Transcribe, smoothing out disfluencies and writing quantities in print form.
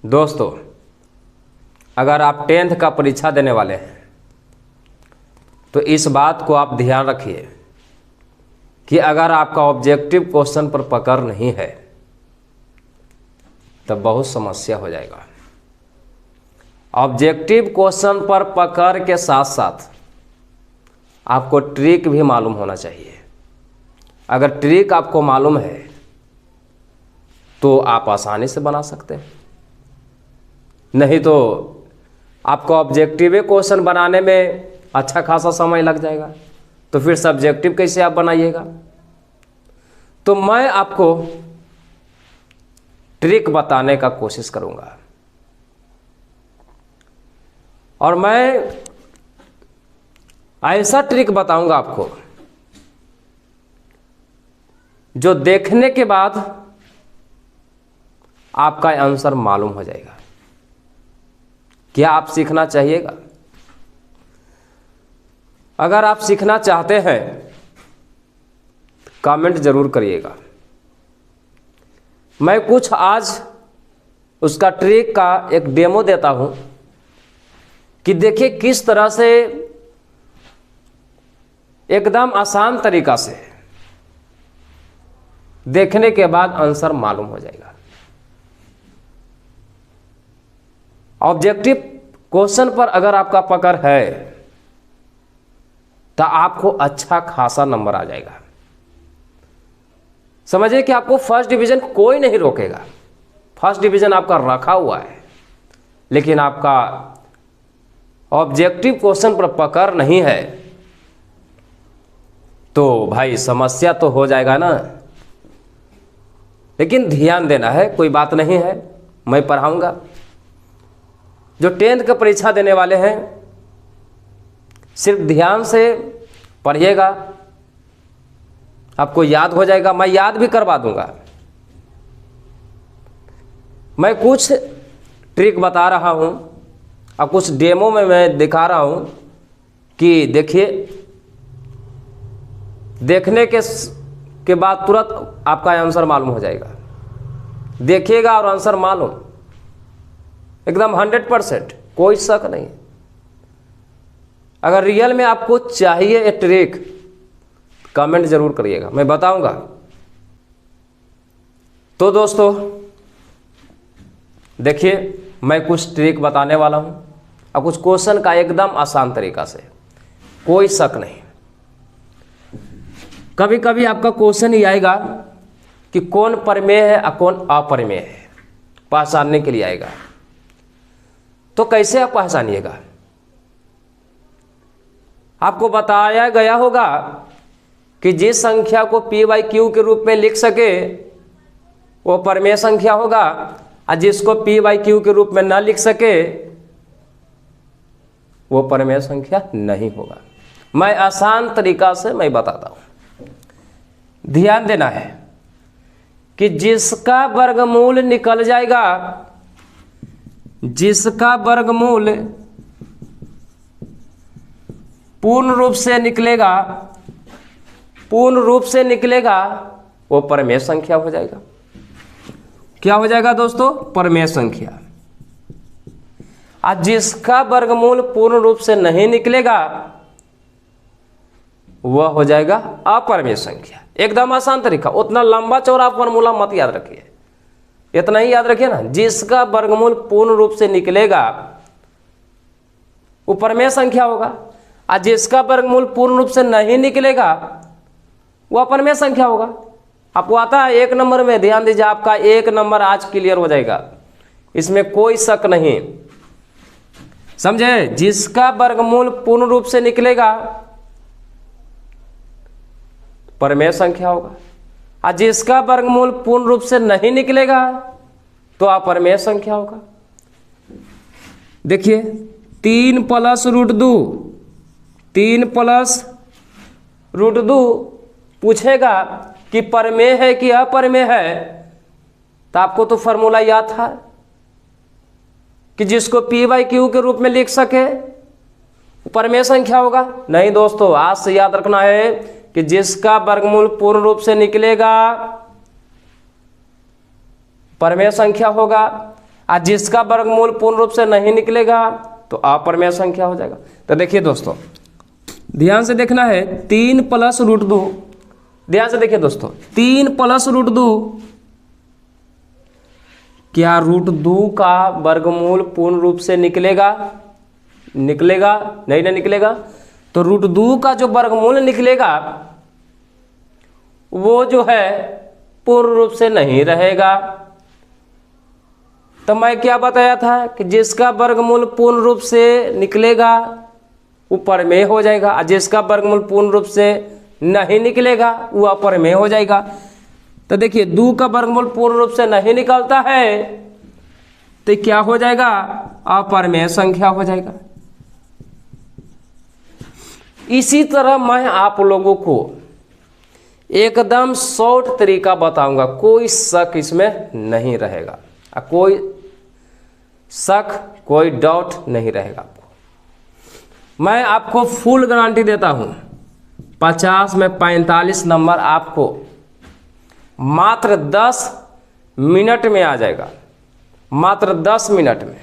दोस्तों, अगर आप 10th का परीक्षा देने वाले हैं तो इस बात को आप ध्यान रखिए कि अगर आपका ऑब्जेक्टिव क्वेश्चन पर पकड़ नहीं है तब बहुत समस्या हो जाएगा। ऑब्जेक्टिव क्वेश्चन पर पकड़ के साथ साथ आपको ट्रिक भी मालूम होना चाहिए। अगर ट्रिक आपको मालूम है तो आप आसानी से बना सकते हैं, नहीं तो आपको ऑब्जेक्टिव क्वेश्चन बनाने में अच्छा खासा समय लग जाएगा, तो फिर सब्जेक्टिव कैसे आप बनाइएगा। तो मैं आपको ट्रिक बताने का कोशिश करूंगा और मैं ऐसा ट्रिक बताऊंगा आपको जो देखने के बाद आपका आंसर मालूम हो जाएगा। क्या आप सीखना चाहिएगा? अगर आप सीखना चाहते हैं कमेंट जरूर करिएगा। मैं कुछ आज उसका ट्रिक का एक डेमो देता हूं कि देखिए किस तरह से एकदम आसान तरीका से देखने के बाद आंसर मालूम हो जाएगा। ऑब्जेक्टिव क्वेश्चन पर अगर आपका पकड़ है तो आपको अच्छा खासा नंबर आ जाएगा। समझिए कि आपको फर्स्ट डिवीजन कोई नहीं रोकेगा, फर्स्ट डिवीजन आपका रखा हुआ है, लेकिन आपका ऑब्जेक्टिव क्वेश्चन पर पकड़ नहीं है तो भाई समस्या तो हो जाएगा ना। लेकिन ध्यान देना है, कोई बात नहीं है, मैं पढ़ाऊंगा। जो 10th का परीक्षा देने वाले हैं सिर्फ ध्यान से पढ़िएगा, आपको याद हो जाएगा। मैं याद भी करवा दूंगा। मैं कुछ ट्रिक बता रहा हूं और कुछ डेमो में मैं दिखा रहा हूं कि देखिए, देखने के बाद तुरंत आपका आंसर मालूम हो जाएगा। देखिएगा और आंसर मालूम एकदम 100%, कोई शक नहीं। अगर रियल में आपको चाहिए ये ट्रिक कमेंट जरूर करिएगा, मैं बताऊंगा। तो दोस्तों देखिए, मैं कुछ ट्रिक बताने वाला हूं और कुछ क्वेश्चन का एकदम आसान तरीका से, कोई शक नहीं। कभी कभी आपका क्वेश्चन ही आएगा कि कौन प्रमेय है और कौन अप्रमेय है, पहचानने के लिए आएगा। तो कैसे आप पहचानिएगा? आपको बताया गया होगा कि जिस संख्या को p/q के रूप में लिख सके वो प्रमेय संख्या होगा, और जिसको p/q के रूप में न लिख सके वो प्रमेय संख्या नहीं होगा। मैं आसान तरीका से मैं बताता हूं, ध्यान देना है कि जिसका वर्गमूल निकल जाएगा, जिसका वर्गमूल पूर्ण रूप से निकलेगा, पूर्ण रूप से निकलेगा, वो प्रमेय संख्या हो जाएगा। क्या हो जाएगा दोस्तों? प्रमेय संख्या। और जिसका वर्गमूल पूर्ण रूप से नहीं निकलेगा वह हो जाएगा अप्रमेय संख्या। एकदम आसान तरीका, उतना लंबा चौड़ा फॉर्मूला मत याद रखिए, इतना ही याद रखिए ना। जिसका वर्गमूल पूर्ण रूप से निकलेगा वो प्रमेय संख्या होगा, और जिसका वर्गमूल पूर्ण रूप से नहीं निकलेगा वो अप्रमेय संख्या होगा। आपको आता है 1 नंबर में, ध्यान दीजिए, आपका 1 नंबर आज क्लियर हो जाएगा, इसमें कोई शक नहीं। समझे? जिसका वर्गमूल पूर्ण रूप से निकलेगा प्रमेय संख्या होगा, और जिसका वर्गमूल पूर्ण रूप से नहीं निकलेगा तो अप्रमेय संख्या होगा। देखिए 3 + √2, 3 + √2 पूछेगा कि प्रमेय है कि अप्रमेय है, तो आपको तो फॉर्मूला याद था कि जिसको p/q के रूप में लिख सके प्रमेय संख्या होगा। नहीं दोस्तों, आज से याद रखना है कि जिसका वर्गमूल पूर्ण रूप से निकलेगा प्रमेय संख्या होगा, और जिसका वर्गमूल पूर्ण रूप से नहीं निकलेगा तो अप्रमेय संख्या हो जाएगा। तो देखिए दोस्तों, ध्यान से देखना है, 3 + √2, ध्यान से देखिए दोस्तों, 3 + √2, क्या √2 का वर्गमूल पूर्ण रूप से निकलेगा? निकलेगा नहीं ना निकलेगा। तो √2 का जो वर्गमूल निकलेगा वो जो है पूर्ण रूप से नहीं रहेगा। तो मैं क्या बताया था कि जिसका वर्गमूल पूर्ण रूप से निकलेगा वो प्रमेय हो जाएगा, और जिसका वर्गमूल पूर्ण रूप से नहीं निकलेगा वो अप्रमेय हो जाएगा। तो देखिए 2 का वर्गमूल पूर्ण रूप से नहीं निकलता है तो क्या हो जाएगा? अप्रमेय संख्या हो जाएगा। इसी तरह मैं आप लोगों को एकदम शॉर्ट तरीका बताऊंगा, कोई शक इसमें नहीं रहेगा, कोई शक कोई डाउट नहीं रहेगा आपको। मैं आपको फुल गारंटी देता हूं, 50 में 45 नंबर आपको मात्र 10 मिनट में आ जाएगा, मात्र 10 मिनट में।